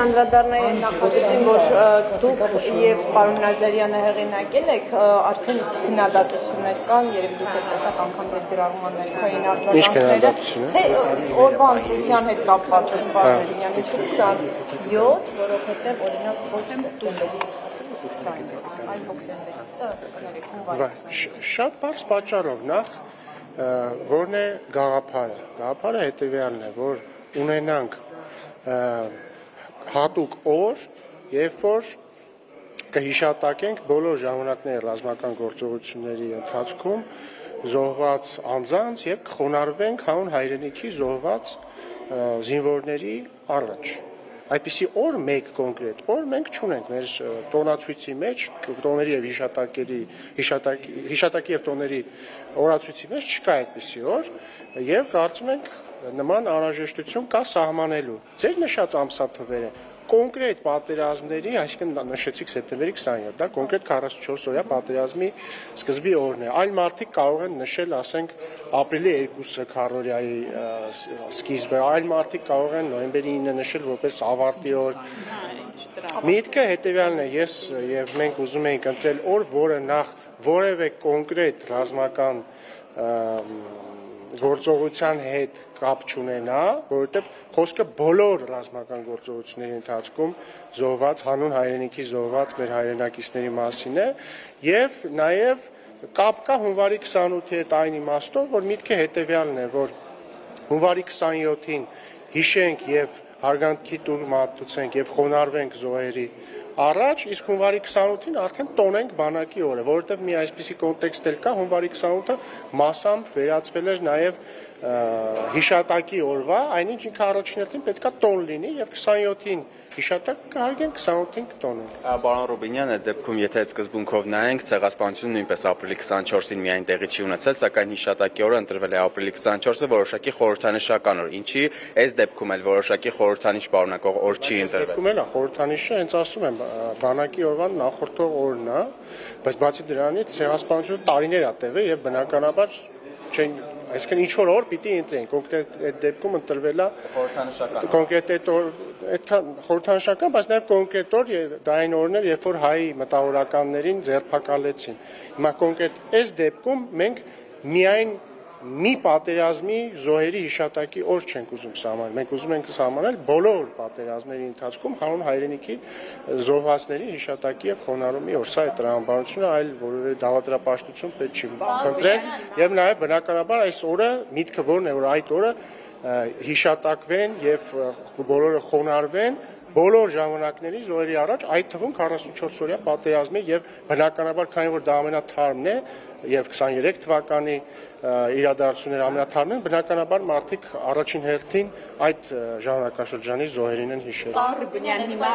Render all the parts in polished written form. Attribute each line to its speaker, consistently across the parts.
Speaker 1: անդրադառնայի նախագծին, որ դուք եւ պարոն Նազարյանը հեղինակել եք, արդեն քննադատություններ կան, երբ դուք եք տեսակ անգամ ձեր գրառման ներքային արձագանքները, թե օրվա ընտրության հետ կապված է պարոն Էլինյանը 27, որովհետեւ օրինակ ոչ դուք
Speaker 2: Շատ բարձ պատճառով նախ որն է գաղափարը։ Գաղափարը հետևյալն է, որ ունենանք հատուկ օր, երբ որ կհիշատակենք բոլոր ժամանակների ռազմական գործողությունների ընթացքում զոհված անձանց եւ կխոնարհվենք հանուն հայրենիքի զոհված զինվորների առաջ։ Այդպիսի օր մեկ կոնկրետ օր մենք չունենք մեր տոնացույցի մեջ, տոների եւ հիշատակի եւ տոների օրացույցի մեջ չկա այդպիսի օր եւ կարծում ենք նման անհրաժեշտություն կա սահմանելու։ Ձեր նշած ամսաթվերը կոնկրետ պատերազմների, այսինքն նշեցիք սեպտեմբերի 27, դա կոնկրետ 44-օրյա պատերազմի սկզբի օրն է։ Այլ մարդիկ կարող են նշել, ասենք, ապրիլի 2-ը քառօրյայի սկիզբը, այլ մարդիկ կարող են նոյեմբերի 9-ը նշել որպես ավարտի օր։ Միտքը հետևյալն է, ես եւ մենք ուզում ենք ընտրել օր, որը նախ որևէ կոնկրետ ռազմական գործողության հետ կապ չունենա, որովհետև խոսքը բոլոր ռազմական գործողությունների ընթացքում զոհված հանուն հայրենիքի զոհված մեր հայրենակիցների մասին է եւ նաեւ կապ կա հունվարի 28-ի հետ այն իմաստով, որ միտքը հետեւյալն է, որ հունվարի 27-ին հիշենք եւ հարգանքի տուն մատուցենք եւ խոնարհվենք զոհերի առաջ, իսկ հունվարի 28-ին արդեն տոնենք բանակի օրը, որովհետև մի այսպիսի կոնտեքստ էլ կա, հունվարի 28-ը մասամբ վերածվել էր նաև հիշատակի օրվա, այնինչ ինքը առաջին հերթին պետքա տոն լինի եւ 27-ին հիշատակ կհարգենք, 28-ին կտոնենք։
Speaker 3: Պարոն Ռուբինյան, այդ դեպքում եթե այդ սկզբունքով նայենք, ցեղասպանությունը նույնպես ապրիլի 24-ին միայն տեղի չի ունեցել, սակայն հիշատակի օրը ընտրվել է ապրիլի 24-ը որոշակի խորհրդանշական օր։ Ինչի այս դեպքում էլ որոշակի խորհրդանիշ պարունակող օր չի ընտրվել։
Speaker 2: Դեպքում էլ խորհրդանիշը, հենց ասում եմ, բանակի օրվան նախորդող օրն է, բայց բացի դրանից ցեղասպանությունը տարիներ է տևել եւ բնականաբար չեն այսինքն ինչ որ օր պիտի ընտրենք, կոնկրետ այդ դեպքում ընտրվել է
Speaker 3: խորհրդանշական։
Speaker 2: Կոնկրետ այդ օր այդքան խորհրդանշական, բայց նաև կոնկրետ օր դա այն օրն էր, երբ որ հայ մտավորականներին ձերբակալեցին։ Հիմա կոնկրետ այս դեպքում մենք միայն մի պատերազմի զոհերի հիշատակի օր չենք ուզում սահմանել։ Մենք ուզում ենք սահմանել բոլոր պատերազմների ընթացքում հանուն հայրենիքի զոհվածների հիշատակի եւ խոնարհումի օր։ Սա է տրամաբանությունը, այլ որևէ դավադրապաշտություն պետք չի խնդրել եւ նաեւ բնականաբար այս օրը միտքը որն է, որ այդ օրը հիշատակվեն եւ բոլորը խոնարհվեն բոլոր ժամանակների զոհերի առաջ, այդ թվում 44-օրյա պատերազմի եւ բնականաբար քանի որ դա ամենաթարմն է եւ 23 թվականի իրադարձությունները ամենաթարմն են, բնականաբար մարդիկ առաջին հերթին այդ ժամանակաշրջանի զոհերին են հիշել։
Speaker 4: Պարոն հիմա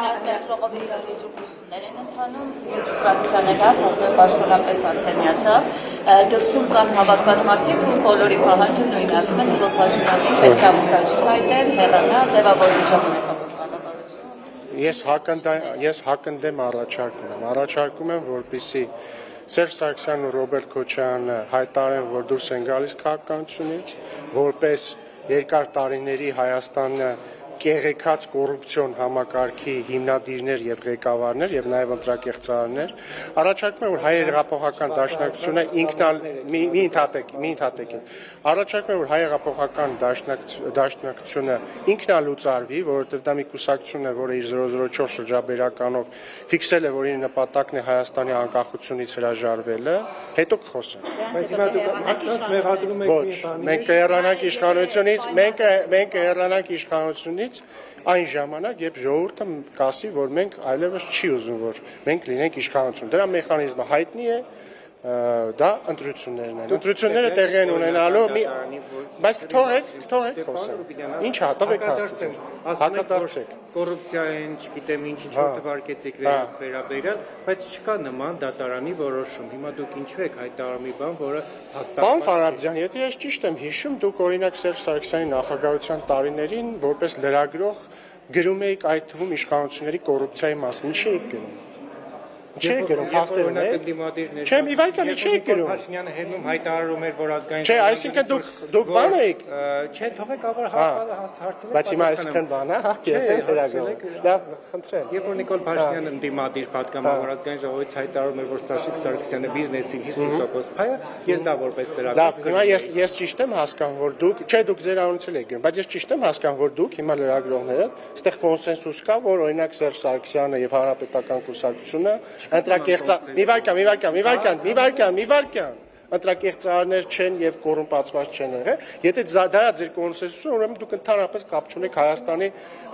Speaker 4: ժողովի հաջողություններ են ընթանում, մյուս ֆրակցիաները հաստատ պաշտոնապես արդեն միացավ, դրսում կան հավաքված մարդիկ ու բոլորի պահանջը նույնն ասում են, որ Փաշինյանին պետք է վստահություն հայտնել, հեռանա, ձևավորի ժամանակավոր կառավարություն։
Speaker 2: Ես հակընդդեմ առաջարկում եմ, որպեսզի Սերժ Սարգսյանն ու Ռոբերտ Քոչարյանը հայտարարեն, որ դուրս են գալիս քաղաքականությունից, որպես երկար տարիների Հայաստանը կեղեքած կոռուպցիոն համակարգի հիմնադիրներ եւ ղեկավարներ եւ նաեւ ընտրակեղծարարներ, առաջարկում եմ, որ հայ հեղափոխական դաշնակցությունը մի ընդհատեք։ Առաջարկում եմ, որ հայ հեղափոխական դաշնակցությունը ինքնալուծարվի, որովհետեւ դա մի կուսակցություն է, որը իր 004 շրջաբերականով ֆիքսել է, որ իր նպատակն է Հայաստանի անկախությունից հրաժարվելը, հետո կխոսենք։
Speaker 5: Բայց հիմա դուք հատկաց մեղադրում եք
Speaker 2: մի բանի։ Մենք կհեռանանք իշխանությունից, մենք կհեռանանք իշխանությունից այն ժամանակ, երբ ժողովուրդը կասի, որ մենք այլևս չի ուզում, որ մենք լինենք իշխանություն։ Դրա մեխանիզմը հայտնի է, դա ընտրություններն են։ Ընտրությունները տեղի են ունենալու, բայց թողեք խոսեմ։ Ինչ տվեք հարցը։ Հակադարձեք։
Speaker 5: Կոռուպցիային, չգիտեմ ինչ թվարկեցիք վերաբերյալ, բայց չկա նման դատարանի որոշում։ Հիմա դուք ինչու եք հայտարարում մի բան, որը հաստատված
Speaker 2: Պարոն Ֆարաբզյան, եթե ես ճիշտ եմ հիշում, դուք օրինակ Սերժ Սարգսյանի նախագահության տարիներին որպես լրագրող գրում եք այդ թվում իշխանությունների կոռուպցիայի մասին, ինչի եք գրում։ Չէ գրում փաստերում է։ Չէ, իվարկան չի գրում։
Speaker 5: Փաշինյանը հերնում հայտարարում էր, որ ազգային
Speaker 2: Չէ, այսինքն դուք բան եք։
Speaker 5: Չէ, թողեք ավար հարցնել։
Speaker 2: Բայց հիմա այսքան բան է, հա, ես եմ վերագրում։ Լավ, խնդրեմ։
Speaker 5: Երբ որ Նիկոլ Փաշինյանը ընդդիմադիր պատգամավոր ազգային ժողովից հայտարարում էր, որ Սաշիկ Սարգսյանը բիզնեսին 50% փայ է, ես դա որպես լրագրող։
Speaker 2: Լավ, հիմա ես ճիշտ եմ հասկանում, որ դուք, չէ, դուք ձեր անունցել եք գրում, բայց ես ճիշտ եմ հասկանում, որ դուք հիմա լրագրողները, այստեղ կոնսենսուս կա, որ օրինակ Սերժ Սարգսյանը եւ Հանրապետական կուսակցությունը ընտրակեղծա մի վարքան ընտրակեղծարներ չեն եւ կոռումպացված չեն եղել։ Եթե դա է ձեր կոնսենսուսը, ուրեմն դուք ընդհանրապես կապ չունեք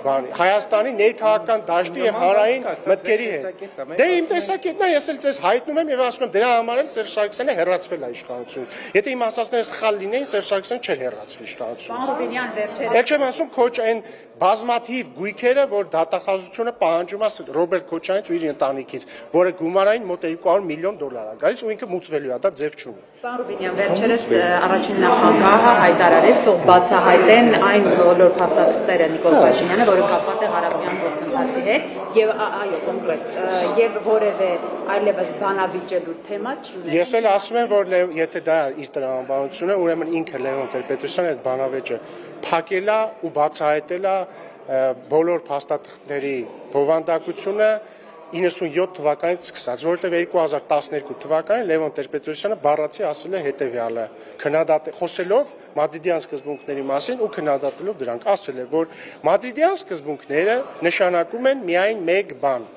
Speaker 2: Հայաստանի ներքաղաքական դաշտի եւ հանրային մտքերի հետ։ Դե իմ տեսակետն է, ես էլ ձեզ հայտնում եմ եւ ասում եմ դրա համար էլ Սերժ Սարգսյանը հեռացվել է իշխանությունից։ Եթե իմ ասածները սխալ լինեին, Սերժ Սարգսյանը չէր հեռացվել իշխանությունից։ Էլ չեմ ասում քոչ այն բազմաթիվ գույքերը, որ դատախազությունը պահանջում է Ռոբերտ Քոչարյանից ու իր ընտանիքից, որը գումարային մոտ $200 միլիոն է գալիս ու ինքը մուծվելու է, դա ձև չունի։
Speaker 6: Պարոն Ռուբինյան, վերջերս առաջին նախագահը հայտարարեց, թող բացահայտեն այն բոլոր փաստաթղթերը Նիկոլ Փաշինյանը, որը կապված է Ղարաբաղյան գործընթացի հետ, եւ այո, կոնկրետ, եւ որևէ այլևս բանավիճելու թեմա չի ունեցել։
Speaker 2: Ես էլ ասում եմ, որ եթե դա իր տրամաբանությունը, ուրեմն ինքը Լևոն Տեր-Պետրոսյանը այդ բանավեճը փակելա ու բացահայտելա բոլոր փաստաթղթերի բովանդակությունը 97 թվականից սկսած, որովհետև 2012 թվականին Լևոն Տեր-Պետրոսյանը բառացի ասել է հետևյալը, խոսելով Մադրիդյան սկզբունքների մասին ու քննադատելով դրանք, ասել է, որ Մադրիդյան սկզբունքները նշանակում են միայն մեկ բան,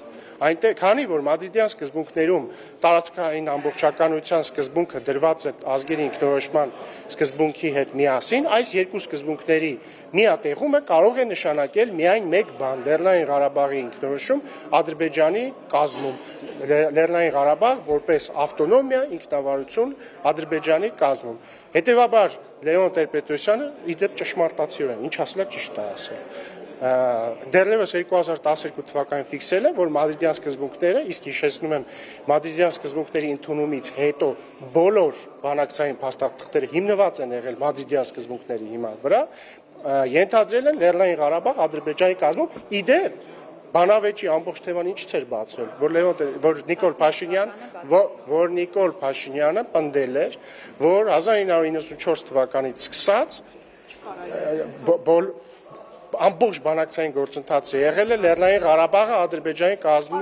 Speaker 2: այնտեղ քանի որ Մադրիդյան սկզբունքներում տարածքային ամբողջականության սկզբունքը դրված է ազգերի ինքնորոշման սկզբունքի հետ միասին, այս երկու սկզբունքների միատեղումը կարող է նշանակել միայն մեկ բան՝ Լեռնային Ղարաբաղի ինքնորոշում Ադրբեջանի կազմում, Լեռնային Ղարաբաղ որպես ավտոնոմիա, ինքնավարություն Ադրբեջանի կազմում։ Հետևաբար Լևոն Տեր-Պետրոսյանը իդեպ ճշմարտացիորեն, ինչ ասել է ճիշտ է ասել։ Դեռևս 2012 թվականին ֆիքսել է, որ Մադրիդյան սկզբունքները, իսկ հիշեցնում եմ, Մադրիդյան սկզբունքների ընդունումից հետո բոլոր բանակցային փաստաթղթերը հիմնված են եղել Մադրիդյան սկզբունքների հիման վրա, ենթադրել են Լեռնային Ղարաբաղ Ադրբեջանի կազմում, իդեպ բանավեճի ամբողջ թեման ինչից էր բացվել, որ Նիկոլ Փաշինյանը պնդել էր, որ 1994 թվականից սկսած ամբողջ բանակցային գործընթացը եղել է Լեռնային Ղարաբաղը Ադրբեջանի կազմ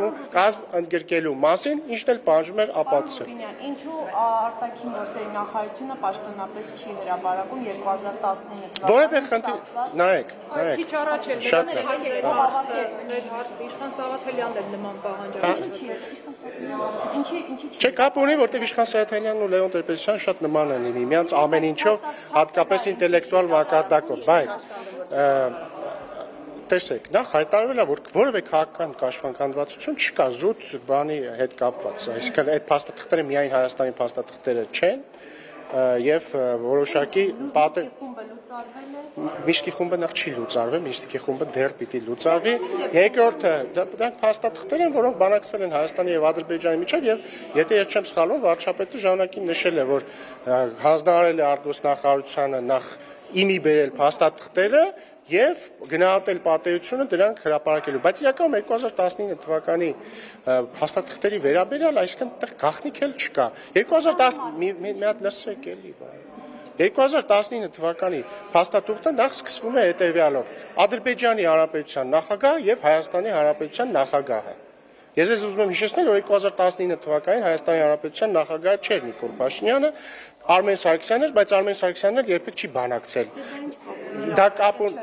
Speaker 2: ընդգրկելու մասին, ինչն էլ պահանջում էր ապացուցել։
Speaker 1: Ինչու արտաքին գործերի նախարարությունը պաշտոնապես չի հրապարակում 2019
Speaker 2: Որևէ խնդիր, նայեք,
Speaker 7: Քիչ առաջ էլ
Speaker 2: շատ
Speaker 7: ձեր հարցը Իշխան Սաղաթելյանն էլ նման պահանջարկում։
Speaker 1: Ինչի՞
Speaker 2: Չէ, կապ ունի, որտեղ Իշխան Սայաթյանն ու Լևոն Տեր-Պետրոսյանը շատ նման են միմյանց ամեն ինչով, հատկապես ինտելեկտուալ մակարդակով, բայց տեսեք, նախ հայտարարվել է, որ որևէ քաղաքական կաշվանքանդվածություն չկա զուտ բանի հետ կապված, այսինքն այդ փաստաթղթերը միայն Հայաստանի փաստաթղթերը չեն եւ որոշակի պատը Միշտի խումբը նախ չի լուծարվել, Միշտի խումբը դեռ պիտի լուծարվի։ Երկրորդը, դրանք փաստաթղթեր են, որոնք բանակցվել են Հայաստանի եւ Ադրբեջանի միջեւ եւ եթե ես չեմ սխալվում, վարչապետը ժամանակին նշել է, որ հանձնարարել է արտգործնախարարությանը նախ իմի բերել փաստաթղթերը եւ գնահատել պատերությունը դրանք հրապարակելու, բայց իրականում 2019 թվականի փաստաթղթերի վերաբերյալ այսինքն այդտեղ գաղտնիք էլ չկա։ 2010 մի հատ լսեք էլի, 2019 թվականի փաստաթուղթը նախ սկսվում է հետևյալով. Ադրբեջանի Հանրապետության նախագահ եւ Հայաստանի Հանրապետության նախագահը։ Ես ուզում եմ հիշեցնել, որ 2019 թվականին Հայաստանի Հանրապետության նախագահը չէր Նիկոլ Փաշինյանը, Արմեն Սարգսյանն էր, բայց Արմեն Սարգսյանն էլ երբեք չի բանակցել։ Դա կապուն,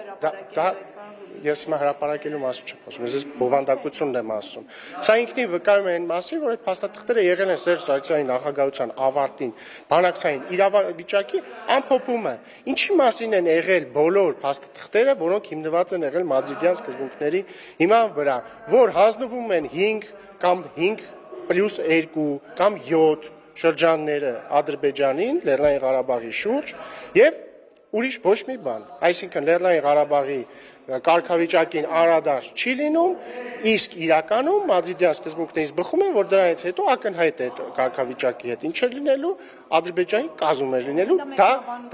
Speaker 2: ես հիմա հրապարակելու մասին չեմ խոսում, ես բովանդակությունն եմ ասում։ Սա ինքնին վկայում է այն մասին, որ այդ փաստաթղթերը եղել են Սերժ Սարգսյանի նախագահության ավարտին բանակցային իրավիճակի ամփոփումը։ Ինչի մասին են եղել բոլոր փաստաթղթերը, որոնք հիմնված են եղել Մադրիդյան սկզբունքների հիման վրա, որ հանձնվում են 5 կամ 5+2 կամ 7 շրջանները Ադրբեջանին, Լեռնային Ղարաբաղի շուրջ եւ ուրիշ ոչ մի բան, այսինքն Լեռնային Ղարաբաղի կարգավիճակին անդրադարձ չի լինում, իսկ իրականում Մադրիդյան սկզբունքներից բխում են, որ դրանից հետո ակնհայտ է կարգավիճակի հետ ինչ է լինելու, Ադրբեջանի կազմում է լինելու,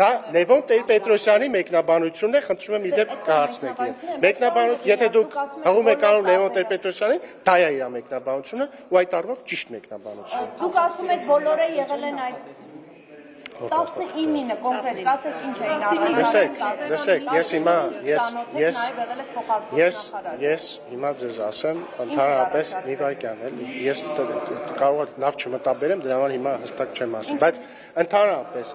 Speaker 2: դա Լևոն Տեր-Պետրոսյանի մեկնաբանությունն է, խնդրում եմ իդեպ կհարցնեք իրեն։ Մեկնաբանություն, եթե դուք հղում եք անում Լևոն Տեր-Պետրոսյանին, դա է իր մեկնաբանությունը, ու այդ առումով ճիշտ մեկնաբանություն։
Speaker 1: Դուք ասում եք բոլորը եղել են այդ 19-ը կոնկրետ կասեք ինչ էին առանձնացել։
Speaker 2: Լսեք, ես հիմա ձեզ ասեմ, ընդհանրապես մի վայրկյան էլի, ես կարող եմ լավ չմտաբերեմ, դրա համար հիմա հստակ չեմ ասի, բայց ընդհանրապես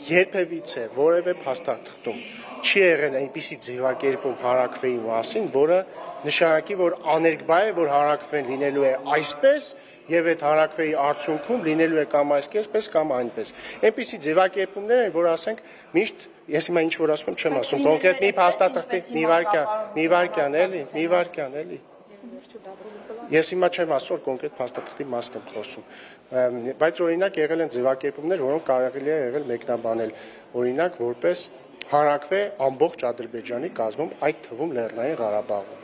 Speaker 2: երբևիցե որևէ փաստաթղթում չի եղել այնպիսի ձևակերպում հանրաքվեի մասին, որը նշանակի, որ աներկբա է, որ հանրաքվեն լինելու է այսպես եւ այդ հանրաքվեի արդյունքում լինելու է կամ այսպես կամ այնպես։ Այնպիսի ձևակերպումներ են, որ ասենք միշտ ես հիմա ինչ որ ասում եմ, չեմ ասում, կոնկրետ մի փաստաթղթի մի վայրկյան էլի։ Ես հիմա չեմ ասում, կոնկրետ փաստաթղթի մասն եմ խոսում, բայց օրինակ եղել են ձևակերպումներ, որոնք կարելի է եղել մեկնաբանել, օրինակ որպես հանրաքվե ամբողջ Ադրբեջանի կազմում, այդ թվում Լեռնային Ղարաբաղում։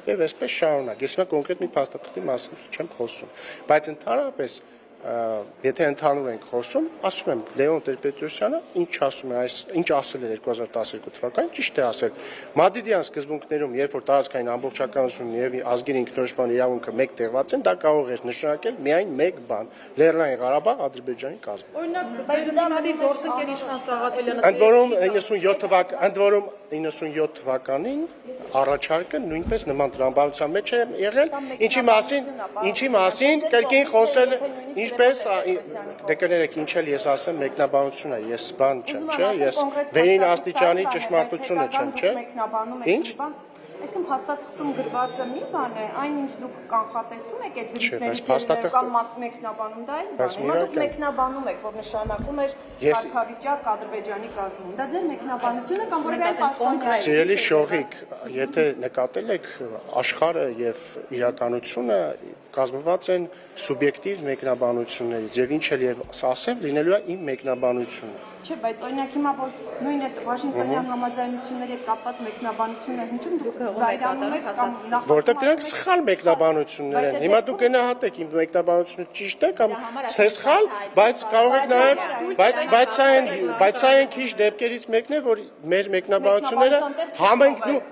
Speaker 2: Եվ այսպես շարունակ, ես հիմա կոնկրետ մի փաստաթղթի մասին չեմ խոսում, բայց ընդհանրապես եթե ընդհանուր ենք խոսում, ասում եմ Լևոն Տեր-Պետրոսյանը ինչ ասում է, ինչ ասել է 2012 թվականին, ճիշտ է ասել։ Մադրիդյան սկզբունքներում, երբ որ տարածքային ամբողջականությունն եւ ազգային ինքնորոշման իրավունքը մեկտեղված են, դա կարող է նշանակել միայն մեկ բան՝ Լեռնային Ղարաբաղ Ադրբեջանի կազմում։
Speaker 7: Օրինակ, գործընկեր Իշխան Սաղաթելյանը
Speaker 2: ընդ որում 97 թվականին առաջարկը նույնպես նման տրամաբանության մեջ է եղել, ինչի մասին կրկին խոսել ինչպես դե կներեք ինչ էլ ես ասեմ մեկնաբանություն է, ես բան չեմ, չէ, ես վերին աստիճանի ճշմարտությունը չեմ, չէ։ Ինչ։
Speaker 1: Այսինքն փաստաթղթում գրվածը մի բան է, այն ինչ դուք կանխատեսում եք այդ դրույթներից կամ մեկնաբանում, դա էլ բան է։ Հիմա դուք մեկնաբանում եք, որ նշանակում էր կարգավիճակ Ադրբեջանի կազմում։ Դա ձեր մեկնաբանությունը կամ որևէ այլ պաշտպանություն։
Speaker 2: Սիրելի շողիկ, եթե նկատել եք աշխարհը եւ իրականությունը կազմված են սուբյեկտիվ մեկնաբանություններից եւ ինչ էլ եւ ասեմ լինելու է իմ մեկնաբանությունը։
Speaker 1: Չէ, բայց օրինակ հիմա որ նույն այդ Վաշինգտոնյան համաձայնությունների հետ կապված մեկնաբանությունը հնչում դուք զայրանում եք կամ նախ
Speaker 2: որտեղ դրանք սխալ մեկնաբանություններ են։ Հիմա դուք գնահատեք իմ մեկնաբանությունը ճիշտ է կամ սխալ, բայց կարող եք նաեւ բայց սա են քիչ դեպքերից մեկն է, որ մեր մեկնաբանությունները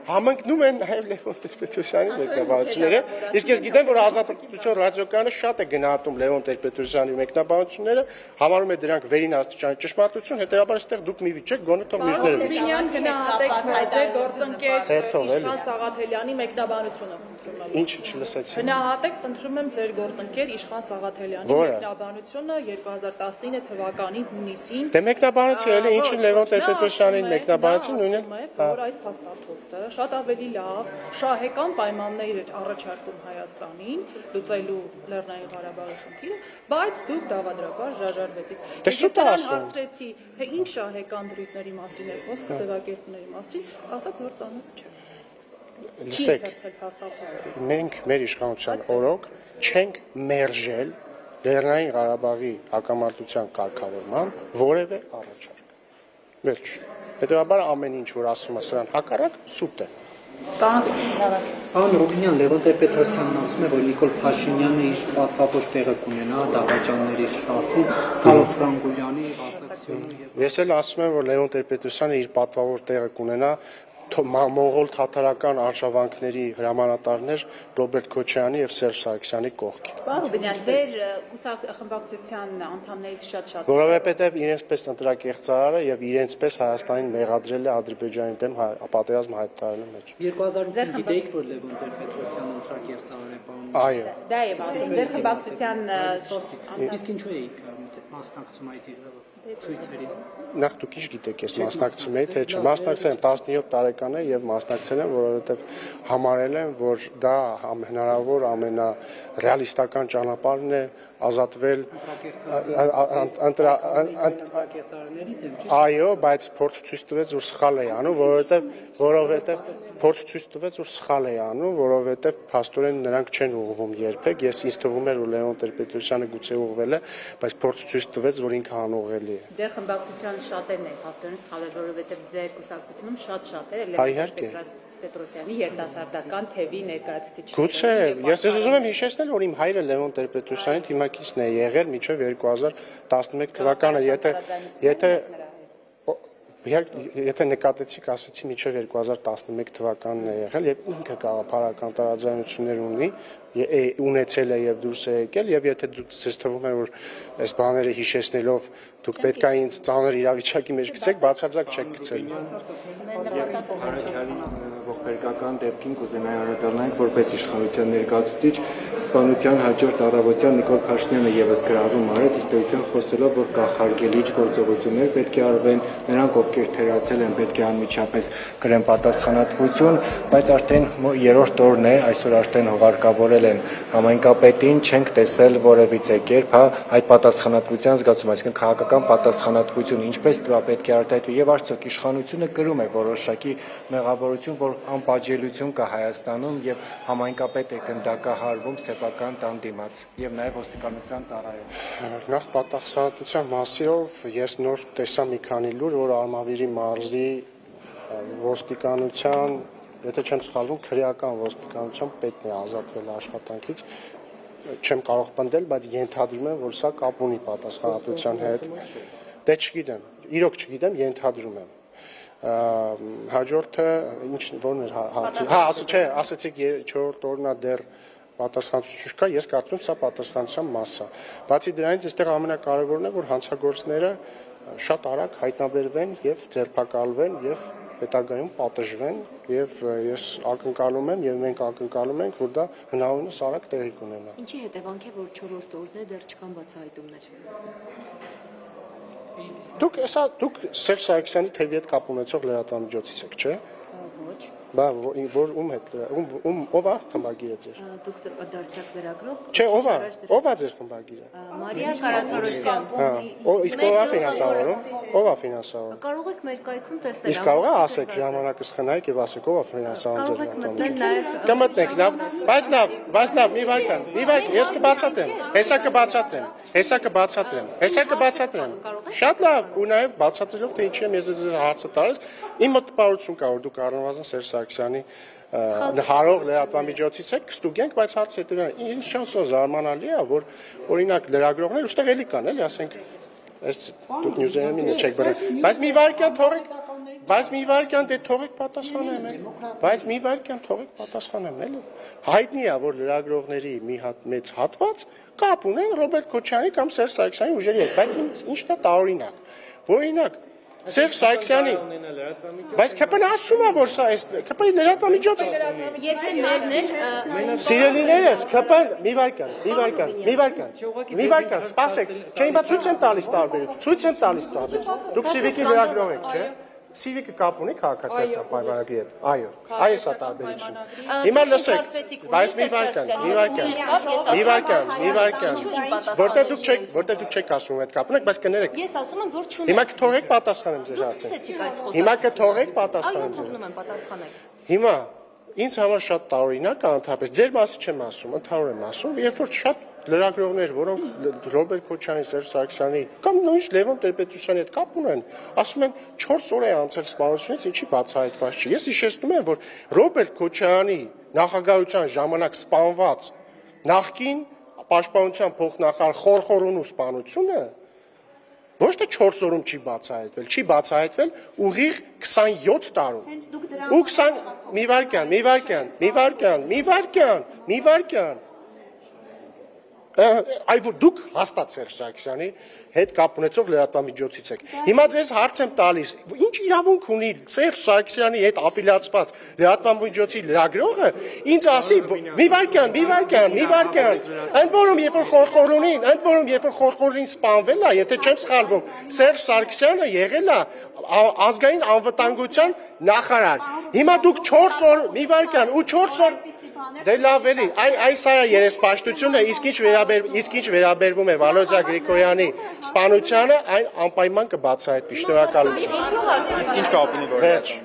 Speaker 2: համընկնում են նաեւ Լևոն Տեր-Պետրոսյանի մեկնաբանությունները։ Իսկ ես գիտեմ, որ Ազատություն ռադիոկայանը շատ է գնահատում Լևոն Տեր-Պետրոսյանի մեկնաբանությունները, համարում է դրանք վերին աստիճանի ճշմարտություն, հետեւաբար այստեղ դուք մի վիճեք, գոնե թող մյուսները վիճեն։
Speaker 7: Բինյան գնահատեք ձեր գործընկեր Իշխան Սաղաթելյանի մեկնաբանությունը, խնդրում եմ։
Speaker 2: Ինչ չլսեցի։
Speaker 7: Գնահատեք, խնդրում եմ ձեր գործընկեր Իշխան Սաղաթելյանի մեկնաբանությունը 2019 թվականի հունիսին։
Speaker 2: Դե մեկնաբանեցի էլի, ինչին Լևոն Տեր-Պետրոսյանին մեկնաբանեցի նույնը։
Speaker 7: Որ այդ փաստաթղթը շատ ավելի լավ շահեկան պայմաններ էր առաջարկում Հայաստանին լուծելու Լեռնային Ղարաբաղի խնդիրը, բայց դուք դավադրաբար հրաժարվեցիք։
Speaker 2: Դե շուտ ասում։
Speaker 7: Հարցրեցի, թե ինչ շահեկան դրույթների մասին է խոսքը, ձևակերպումների մասին, ասաց, որ ծանոթ չէ։
Speaker 2: Լսեք, մենք մեր իշխանության օրոք չենք մերժել Լեռնային Ղարաբաղի հակամարտության կարգավորման որևէ առաջարկ։ Վերջ։ Հետևաբար ամեն ինչ, որ ասում է սրան հակառակ, սուտ է։
Speaker 8: Պարոն Ռուբինյան, Լևոն Տեր-Պետրոսյանն ասում է, որ Նիկոլ Փաշինյանը իր պատվավոր տեղը կունենա դավաճանների շարքում, Կարո Ֆրանգուլյանի ասացիոնը եւ
Speaker 2: Ես էլ ասում եմ, որ Լևոն Տեր-Պետրոսյանը իր պատվավոր տեղը կունենա մոնղոլ թաթարական արշավանքների հրամանատարներ Ռոբերտ Քոչարյանի եւ Սերժ Սարգսյանի կողքին։
Speaker 6: Պարոն Ռուբինյան, ձեր խմբակցության անդամներից շատ
Speaker 2: Որովհետեւ իրենց պես ընտրակեղծարարը եւ իրենց պես Հայաստանին մեղադրել է Ադրբեջանի դեմ պատերազմ հայտարարելու մեջ։
Speaker 8: 2005 գիտեիք, որ Լևոն Տեր-Պետրոսյանը ընտրակեղծարար է, պարոն։
Speaker 2: Այո։
Speaker 6: դա է ասում, ձեր խմբակցության
Speaker 8: Իսկ ինչու էիք մասնակցում այդ ցույցերին։
Speaker 2: Նախ դուք ինչ գիտեք, ես մասնակցում եի, թե չմասնակցել եմ 17 տարեկան է եւ մասնակցել եմ, որովհետեւ համարել եմ, որ դա հնարավոր ամենառեալիստական ճանապարհն է ազատվել այո, բայց փորձ ցույց տվեց, որ սխալ է անում, որովհետև փորձ ցույց տվեց, որ սխալ է անում, որովհետև փաստորեն նրանք չեն ուղղվում երբեք, ես ինձ թվում էր, որ Լեոն Տեր-Պետրոսյանը գուցե ուղղվել է, բայց փորձ ցույց տվեց, որ ինքը անուղղելի է։
Speaker 6: Ձեր խմբակցության շատերն են փաստորեն սխալ է, որովհետև ձեր կուսակցությունում շատ շատեր
Speaker 2: Իհարկե։
Speaker 6: Պետրոսյանի երիտասարդական թևի ներկայացուցիչներ։
Speaker 2: Գուցե, ես ուզում եմ հիշեցնել, որ իմ հայրը Լևոն Տեր-Պետրոսյանի թիմակիցն է եղել մինչև 2011 թվականը, եթե նկատեցիք, ասեցի մինչև 2011 թվականն է եղել եւ ինքը գաղափարական տարաձայնություններ ունեցել է եւ դուրս է եկել եւ եթե դուք ձեզ թվում է որ այս բաները հիշեցնելով դուք պետք է ինձ ծանր իրավիճակի մեջ գցեք, բացարձակ չեք գցել։
Speaker 5: Ողբերգական դեպքին կուզենայի անդրադառնալ որպես իշխանության ներկայացուցիչ սպանության հաջորդ առավոտյան Նիկոլ Փաշինյանը եւս գրառում արեց իստորիության խոսելով, որ կախարդելիչ գործողություններ պետք է արվեն, նրանք ովքեր թերացել են պետք է անմիջապես կրեն պատասխանատվություն, բայց արդեն երրորդ օրն է, այսօր արդեն հողարկավորել են համայնքապետին, չենք տեսել որևիցե կերպ այդ պատասխանատվության զգացում, այսինքն քաղաքական պատասխանատվություն ինչպես պետք է արտահայտվի եւ արդյոք իշխանությունը կրում է որոշակի մեղավորություն, որ անպատժելիություն կա Հայաստանում եւ համայնքապետ է գնդակահարվում սեփական տան դիմաց եւ նաեւ ոստիկանության ծառայում։
Speaker 2: Նախ պատասխանատվության մասով ես նոր տեսա մի քանի լուր, որ Արմավիրի մարզի ոստիկանության, եթե չեմ սխալվում, քրեական ոստիկանության պետն է ազատվել աշխատանքից, չեմ կարող պնդել, բայց ենթադրում եմ, որ սա կապ ունի պատասխանատվության հետ։ Դե չգիտեմ, իրոք չգիտեմ, ենթադրում եմ։ Հաջորդը ինչ որն էր հարցը, ասեցիք 4-րդ օրնա դեռ պատասխանատվություն չկա, ես կարծում եմ սա պատասխանատվության մաս է։ Բացի դրանից այստեղ ամենակարևորն է, որ հանցագործները շատ արագ հայտնաբերվեն եւ ձերբակալվեն եւ հետագայում պատժվեն եւ ես ակնկալում եմ եւ մենք ակնկալում ենք, որ դա հնարավորինս արագ տեղի կունենա։
Speaker 9: Ինչի հետևանք է, որ 4-րդ օրն է դեռ չկան բացահայտումներ։
Speaker 2: Դուք Սերժ Սարգսյանի թևի հետ կապ ունեցող լրատվամիջոցից եք, չէ՞։
Speaker 9: Ոչ։
Speaker 2: Բա որ ում հետ ով է խմբագիրը ձեր։
Speaker 9: Դուք դարձյալ լրագրող։
Speaker 2: Չէ, ով է ձեր խմբագիրը։
Speaker 9: Մարիա Կարացորոսյան։
Speaker 2: Իսկ ով է ֆինանսավորում։ Ով է ֆինանսավորում։
Speaker 9: Կարող եք մեր կայքում տեսնել։
Speaker 2: Իսկ կարող է ասեք ժամանակս խնայեք եւ ասեք ով է ֆինանսավորում ձեր լրատվամիջոցը։ Կմտնեք, լավ, բայց լավ, մի վարքան, ես կբացատրեմ։ Հեսա կբացատրեմ։ Շատ լավ, ու նաեւ բացատրելով թե ինչի եմ ես ձեզ հարցը տալիս, իմ մտահոգություն կա որ դուք առնվազն Սերժ Սարգսյանի հարող լրատվամիջոցից եք կստուգենք, բայց հարցը հետևյալն է, ինձ շատ զարմանալի է, որ օրինակ լրագրողներ ուստեղ էլի կան, էլի, ասենք, այս դուք նյուզերամին չեք բռնել, բայց մի վարքյան թողեք պատասխանեմ, էլի։ Հայտնի է, որ լրագրողների մի հատ մեծ հատված կապ ունեն Ռոբերտ Քոչարյանի կամ Սերժ Սարգսյանի ուժերի հետ, բայց ինչն է տարօրինակ, որօրինակ Սերժ Սարգսյանի, բայց ԿՊ-ն ասում է, որ սա ԿՊ-ի լրատվամիջոցը։
Speaker 9: Եթե մերն էլ
Speaker 2: Սիրելիներս, ԿՊ-ն մի վարքան, սպասեք, չէ, հիմա ցույց եմ տալիս տարբերություն, դուք Սիվիկի լրագրող եք, չէ։ Սիվիկը կապ ունի քաղաքացիական պայմանագրի հետ։ Այո, այս է տարբերությունը։ Հիմա լսեք, բայց մի վարքան։ Որտե դուք չեք ասում այդ կապ ունեք, բայց կներեք։
Speaker 9: Ես ասում եմ, որ չունեմ։
Speaker 2: Հիմա կթողեք պատասխանեմ ձեր հարցին։ Հիմա կթողեք պատասխանեմ ձեր։ Հիմա ինձ համար շատ տարօրինակ է ընդհանրապես, ձեր մասի չեմ ասում, ընդհանուր եմ ասում, երբ որ շատ լրագրողներ, որոնք Ռոբերտ Քոչարյանի, Սերժ Սարգսյանի կամ նույնիսկ Լևոն Տեր-Պետրոսյանի հետ կապ ունեն, ասում են 4 օր է անցել սպանությունից, ինչի բացահայտված չի։ Ես հիշեցնում եմ, որ Ռոբերտ Քոչարյանի նախագահության ժամանակ սպանված նախկին պաշտպանության փոխնախարար Խորխորունու սպանությունը ոչ թե 4 օրում չի բացահայտվել ուղիղ 27 տարում։ Ու 20 մի վարքան այ որ դուք հաստատ Սերժ Սարգսյանի հետ կապ ունեցող լրատվամիջոցից եք։ Հիմա ձեզ հարց եմ տալիս, ինչ իրավունք ունի Սերժ Սարգսյանի հետ աֆիլիացված լրատվամիջոցի լրագրողը ինձ ասի մի վարքան, ընդ որում երբ որ Խորխորունին սպանվել է, եթե չեմ սխալվում, Սերժ Սարգսյանը եղել է ազգային անվտանգության նախարար։ Հիմա դուք 4 օր մի վարքան ու 4 օր Դե լավ էլի, այս է երեսպաշտությունը, իսկ ինչ վերաբերվում է Վալոդիա Գրիգորյանի սպանությանը, այն անպայման կբացահայտվի։ Շնորհակալություն։
Speaker 3: Իսկ ինչ կապ ունի որ
Speaker 2: Վերջ։